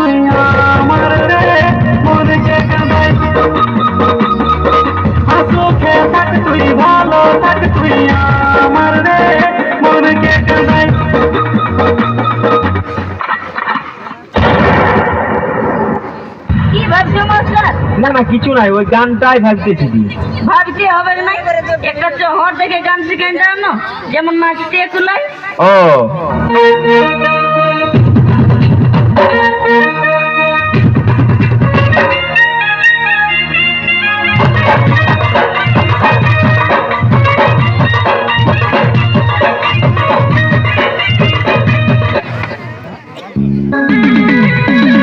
তুই আমার রে মনকে কাঁদাই সুখে থাক তুই ভালো থাক তুই আমার রে মনকে কাঁদাই কি ভাবছো মাস্টার? না না কিছু নাই, ওই গানটাই ভাবতেছি। ভাবতে হবে না, একটা জহর দেখে গান শিখে জানো, যেমন নাচতে কুলাই। ও